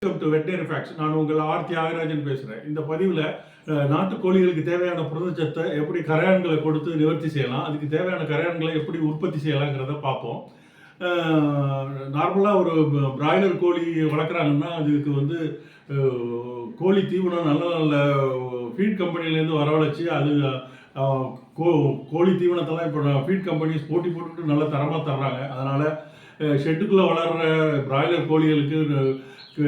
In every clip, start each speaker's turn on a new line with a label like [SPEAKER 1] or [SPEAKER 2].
[SPEAKER 1] Welcome to veterinary facts. நான் உங்கள் R Thiagarajan பேசுகிறேன். இந்த பதிவில் நாட்டுக்கோழிகளுக்கு தேவையான புரதச்சத்தை எப்படி கரையான்களை கொடுத்து நிவர்த்தி செய்யலாம், அதுக்கு தேவையான கரையான்களை எப்படி உற்பத்தி செய்யலாங்கிறத பார்ப்போம். நார்மலாக ஒரு பிராய்லர் கோழி வளர்க்குறாங்கன்னா அதுக்கு வந்து கோழி தீவனம் நல்ல நல்ல ஃபீட் கம்பெனிலேருந்து வரவழைச்சி அது கோழி தீவனத்தெல்லாம் இப்போ ஃபீட் கம்பெனிஸ் போட்டி போட்டுக்கிட்டு நல்ல தரமாக தர்றாங்க. அதனால் ஷெட்டுக்குள்ளே வளர்கிற பிராய்லர் கோழிகளுக்கு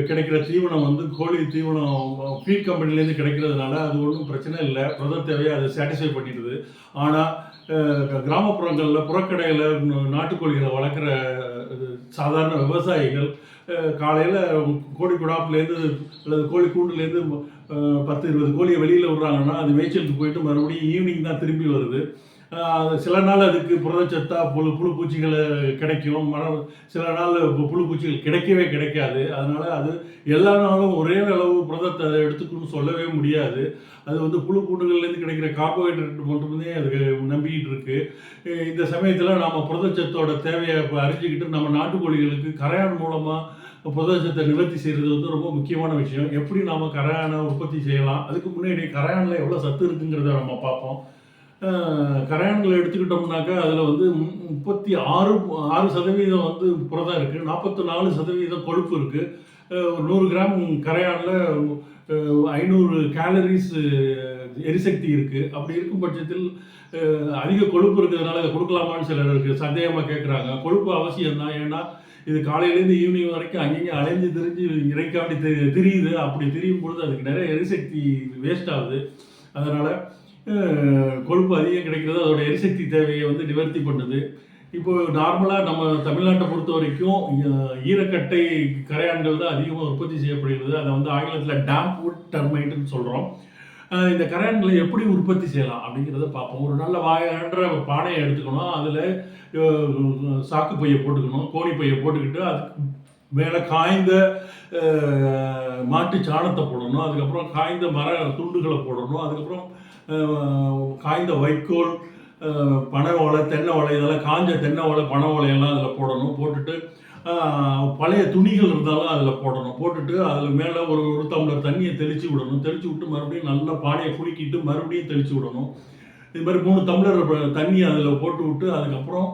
[SPEAKER 1] கிடைக்கிற தீவனம் வந்து கோழி தீவனம் ஃபீட் கம்பெனிலேருந்து கிடைக்கிறதுனால அது ஒன்றும் பிரச்சனை இல்லை, புரத தேவையை அதை சாட்டிஸ்ஃபை பண்ணிடுது. ஆனால் கிராமப்புறங்களில் புறக்கடையில் நாட்டுக்கோழிகளை வளர்க்குற சாதாரண விவசாயிகள் காலையில் கோழி குடாப்புலேருந்து அல்லது கோழி கூண்டுலேருந்து 10-20 கோழியை வெளியில் விட்றாங்கன்னா அது மேய்ச்சலுக்கு போயிட்டு மறுபடியும் ஈவினிங் தான் திரும்பி வருது. சில நாள் அதுக்கு புரதச்சத்தா புழு பூச்சிகளை கிடைக்கும், சில நாள் புழு பூச்சிகள் கிடைக்கவே கிடைக்காது. அதனால் அது எல்லா நாளும் ஒரே அளவு புரதத்தை அதை எடுத்துக்கணும்னு சொல்லவே முடியாது. அது வந்து புழு பூண்டுகள்லேருந்து கிடைக்கிற கார்போஹைட்ரேட் மட்டுமே அதுக்கு நம்பிக்கிட்டு இருக்கு. இந்த சமயத்தில் நாம் புரதச்சத்தோட தேவையை அறிஞ்சிக்கிட்டு நம்ம நாட்டுக்கோழிகளுக்கு கரையான் மூலமாக புரதச்சத்தை நிவர்த்தி செய்கிறது வந்து ரொம்ப முக்கியமான விஷயம். எப்படி நாம் கரையானை உற்பத்தி செய்யலாம், அதுக்கு முன்னாடி கரையானில் எவ்வளோ சத்து இருக்குங்கிறத நம்ம பார்ப்போம். கரையான்களை எடுத்துக்கிட்டோம்னாக்கா அதில் வந்து 36% வந்து புரதம் இருக்குது, 44% கொழுப்பு இருக்குது. 100 கிராம் கரையானில் 500 கேலரிஸ் எரிசக்தி இருக்குது. அப்படி இருக்கும் பட்சத்தில் அதிக கொழுப்பு இருக்கிறதுனால அதை கொடுக்கலாமான்னு சிலருக்கு சந்தேகமாக கேட்குறாங்க. கொழுப்பு அவசியம்தான், ஏன்னா இது காலையிலேருந்து ஈவினிங் வரைக்கும் அங்கேயும் அலைஞ்சு திரிஞ்சு இறைக்காண்டி திரியுது. அப்படி திரியும் பொழுது அதுக்கு நிறைய எரிசக்தி வேஸ்ட் ஆகுது. அதனால் கொழுப்பு அதிகம் கிடைக்கிறது அதோட எரிசக்தி தேவையை வந்து நிவர்த்தி பண்ணுது. இப்போ நார்மலாக நம்ம தமிழ்நாட்டை பொறுத்த வரைக்கும் ஈரக்கட்டை கரையான்கள் தான் அதிகமாக உற்பத்தி செய்யப்படுகிறது. அதை வந்து ஆங்கிலத்தில் டேம்ப் வுட் டர்மைட்டுன்னு சொல்கிறோம். இந்த கரையான்களை எப்படி உற்பத்தி செய்யலாம் அப்படிங்கிறத பார்ப்போம். ஒரு நல்ல வாயன்ற பானையை எடுத்துக்கணும், அதில் சாக்கு பையை போட்டுக்கணும், கோணி பையை போட்டுக்கிட்டு அதுக்கு மேலே காய்ந்த மாட்டு சாணத்தை போடணும், அதுக்கப்புறம் காய்ந்த மர துண்டுகளை போடணும், அதுக்கப்புறம் காய்ந்த வைக்கோல், பனை ஓலை, தென்னை ஓலை, இதெல்லாம் காஞ்ச தென்னை ஓலை பனை ஓலையெல்லாம் அதில் போடணும். போட்டுட்டு பழைய துணிகள் இருந்தாலும் அதில் போடணும். போட்டுட்டு அதில் மேலே ஒரு டம்ளர் தண்ணியை தெளித்து விடணும். தெளித்து விட்டு மறுபடியும் நல்லா பானையை குலுக்கிட்டு மறுபடியும் தெளித்து விடணும். இது மாதிரி 3 டம்ளர் தண்ணி அதில் போட்டு விட்டு அதுக்கப்புறம்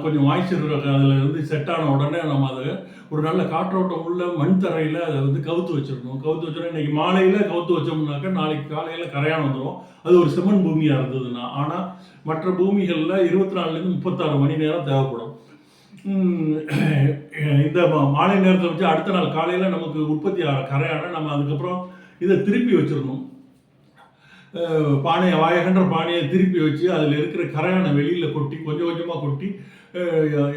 [SPEAKER 1] கொஞ்சம் மாய்ச்சர் அதில் இருந்து செட் ஆன உடனே நம்ம அதை ஒரு நல்ல காற்றோட்டம் உள்ள மண் தரையில் அதை வந்து கவுத்து வச்சிடணும். கவுத்து வச்சோன்னா இன்றைக்கி மாலையில் கவுத்து வச்சோம்னாக்கா நாளைக்கு காலையில் கரையான் வந்துடும். அது ஒரு செம்மண் பூமியாக இருந்ததுன்னா. ஆனால் மற்ற பூமிகளில் 24 to 36 மணி நேரம் தேவைப்படும். இந்த மாலை நேரத்தை வச்சு அடுத்த நாள் காலையில் நமக்கு உற்பத்தி ஆகிற கரையான நம்ம அதுக்கப்புறம் இதை திருப்பி வச்சிடணும். பானையை வாயகன்ற பானையை திருப்பி வச்சு அதில் இருக்கிற கரையானை வெளியில் கொட்டி கொஞ்சம் கொஞ்சமாக கொட்டி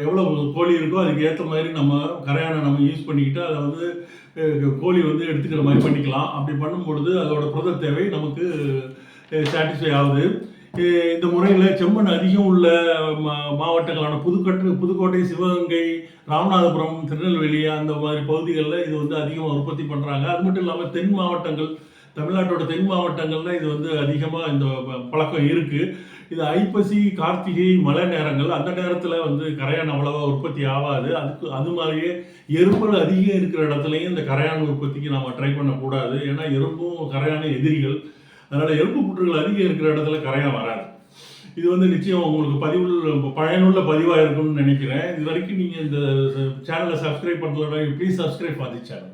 [SPEAKER 1] எவ்வளோ கோழி இருக்கோ அதுக்கு ஏற்ற மாதிரி நம்ம கரையானை நம்ம யூஸ் பண்ணிக்கிட்டு அதை வந்து கோழி வந்து எடுத்துக்கிற மாதிரி பண்ணிக்கலாம். அப்படி பண்ணும்பொழுது அதோட புரத தேவை நமக்கு சாட்டிஸ்ஃபை ஆகுது. இந்த முறையில் செம்மண் அதிகம் உள்ள மாவட்டங்களான புதுக்கோட்டை, சிவகங்கை, ராமநாதபுரம், திருநெல்வேலி அந்த மாதிரி பகுதிகளில் இது வந்து அதிகமாக உற்பத்தி பண்ணுறாங்க. அது மட்டும் இல்லாமல் தென் மாவட்டங்கள், தமிழ்நாட்டோட தென் மாவட்டங்களில் இது வந்து அதிகமாக இந்த பழக்கம் இருக்குது. இது ஐப்பசி, கார்த்திகை, மழை நேரங்கள், அந்த நேரத்தில் வந்து கரையான் அவ்வளவா உற்பத்தி ஆகாது. அது மாதிரியே எறும்புகள் அதிகம் இருக்கிற இடத்துலையும் இந்த கரையான் உற்பத்திக்கு நம்ம ட்ரை பண்ணக்கூடாது. ஏன்னா எறும்பும் கரையானும் எதிரிகள். அதனால் எறும்பு புற்றுகள் அதிகம் இருக்கிற இடத்துல கரையான் வராது. இது வந்து நிச்சயம் உங்களுக்கு பயனுள்ள பதிவாக இருக்கும்னு நினைக்கிறேன். இது வரைக்கும் நீங்கள் இந்த சேனலை சப்ஸ்கிரைப் பண்ணலன்னா please subscribe for the channel.